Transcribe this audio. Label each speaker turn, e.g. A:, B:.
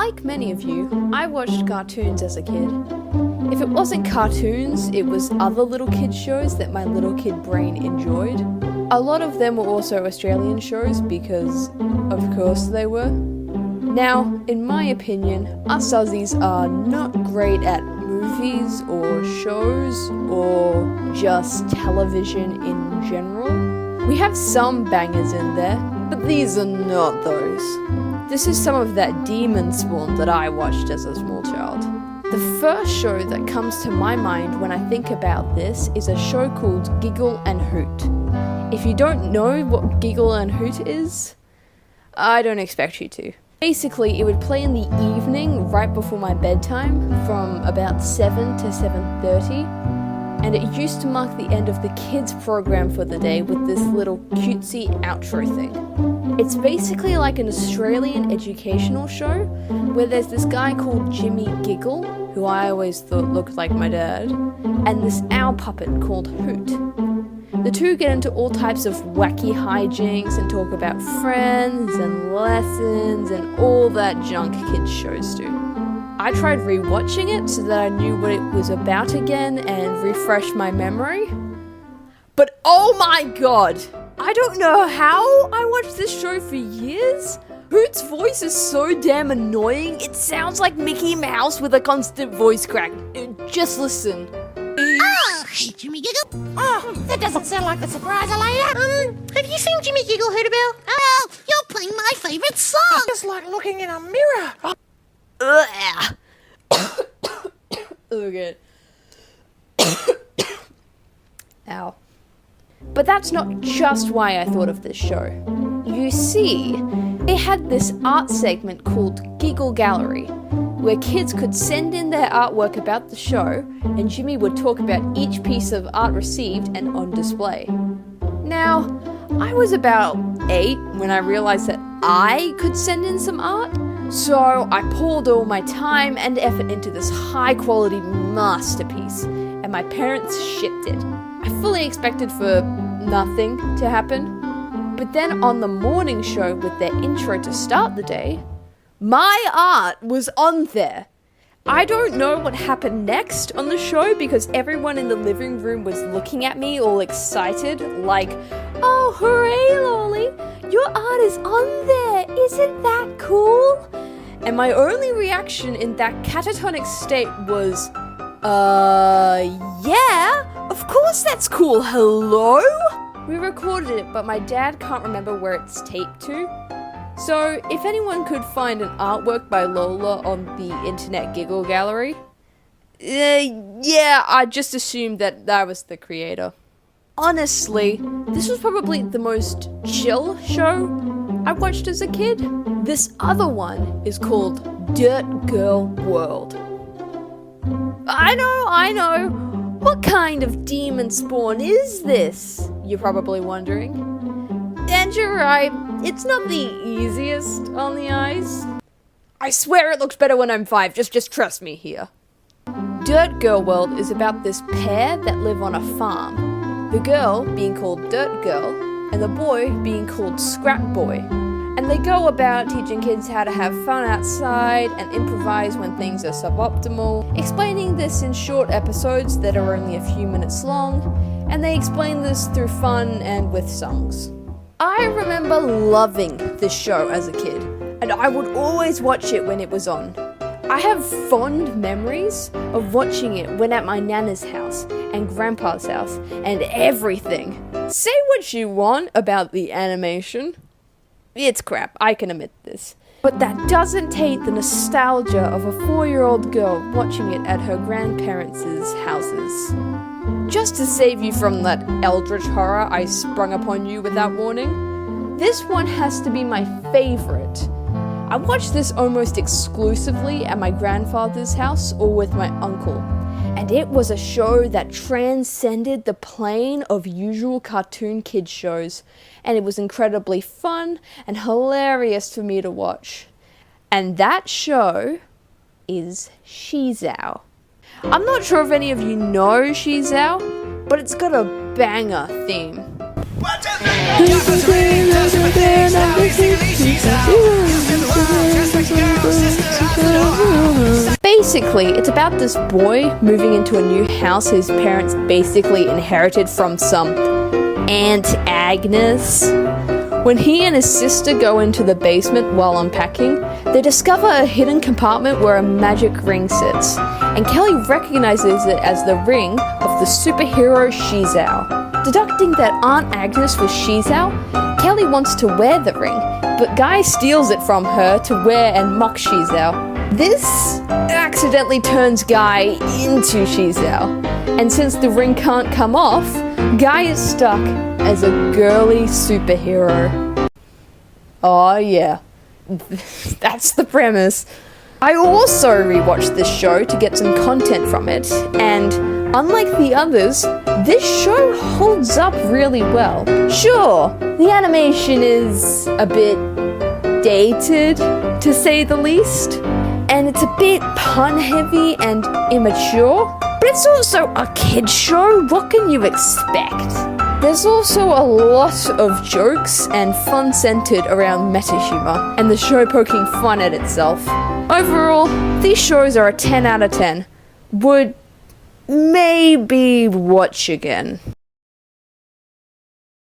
A: Like many of you, I watched cartoons as a kid. If it wasn't cartoons, it was other little kid shows that my little kid brain enjoyed. A lot of them were also Australian shows because, of course, they were. Now, in my opinion, us Aussies are not great at movies or shows or just television in general. We have some bangers in there, but these are not those. This is some of that demon spawn that I watched as a small child. The first show that comes to my mind when I think about this is a show called Giggle and Hoot. If you don't know what Giggle and Hoot is, I don't expect you to. Basically, it would play in the evening right before my bedtime from about 7 to 7:30, and it used to mark the end of the kids program for the day with this little cutesy outro thing. It's basically like an Australian educational show where there's this guy called Jimmy Giggle, who I always thought looked like my dad, and this owl puppet called Hoot. The two get into all types of wacky hijinks and talk about friends and lessons and all that junk kids shows do. I tried rewatching it so that I knew what it was about again and refresh my memory. But oh my god! I don't know how I watched this show for years. Hoot's voice is so damn annoying, it sounds like Mickey Mouse with a constant voice crack. Just listen.
B: Oh, hey, Jimmy Giggle. Oh, that doesn't sound like the surprise I have you seen Jimmy Giggle, Hootabelle? Oh, you're playing my favourite song.
C: It's like looking in a mirror.
A: Okay. Ow. But that's not just why I thought of this show. You see, they had this art segment called Giggle Gallery, where kids could send in their artwork about the show, and Jimmy would talk about each piece of art received and on display. Now, I was about 8 when I realized that I could send in some art, so I poured all my time and effort into this high-quality masterpiece, and my parents shipped it. I fully expected for nothing to happen, but then on the morning show with their intro to start the day, my art was on there. I don't know what happened next on the show because everyone in the living room was looking at me all excited, like, "Oh, hooray, Lolly! Your art is on there! Isn't that cool?" And my only reaction in that catatonic state was, yeah, of course that's cool, hello? We recorded it, but my dad can't remember where it's taped to. So, if anyone could find an artwork by Lola on the internet Giggle Gallery, yeah, I just assumed that I was the creator. Honestly, this was probably the most chill show I watched as a kid. This other one is called Dirt Girl World. I know. What kind of demon spawn is this? You're probably wondering. And you're right, it's not the easiest on the eyes. I swear it looks better when I'm 5, just trust me here. Dirt Girl World is about this pair that live on a farm. The girl being called Dirt Girl, and the boy being called Scrap Boy. And they go about teaching kids how to have fun outside and improvise when things are suboptimal, explaining this in short episodes that are only a few minutes long, and they explain this through fun and with songs. I remember loving this show as a kid, and I would always watch it when it was on. I have fond memories of watching it when at my nana's house and grandpa's house and everything. Say what you want about the animation. It's crap, I can admit this. But that doesn't taint the nostalgia of a 4-year-old girl watching it at her grandparents' houses. Just to save you from that eldritch horror I sprung upon you without warning, this one has to be my favorite. I watched this almost exclusively at my grandfather's house or with my uncle, and it was a show that transcended the plane of usual cartoon kids shows, and it was incredibly fun and hilarious for me to watch. And that show is SheZow. I'm not sure if any of you know SheZow, but it's got a banger theme. Basically, it's about this boy moving into a new house his parents basically inherited from some Aunt Agnes. When he and his sister go into the basement while unpacking, they discover a hidden compartment where a magic ring sits, and Kelly recognizes it as the ring of the superhero SheZow. Deducting that Aunt Agnes was SheZow, Kelly wants to wear the ring, but Guy steals it from her to wear and mock SheZow. This accidentally turns Guy into SheZow, and since the ring can't come off, Guy is stuck as a girly superhero. Oh yeah, that's the premise. I also rewatched this show to get some content from it, and unlike the others, this show holds up really well. Sure, the animation is a bit dated, to say the least, and it's a bit pun-heavy and immature, but it's also a kid's show. What can you expect? There's also a lot of jokes and fun centered around meta humor, and the show poking fun at itself. Overall, these shows are a 10 out of 10. Would maybe watch again.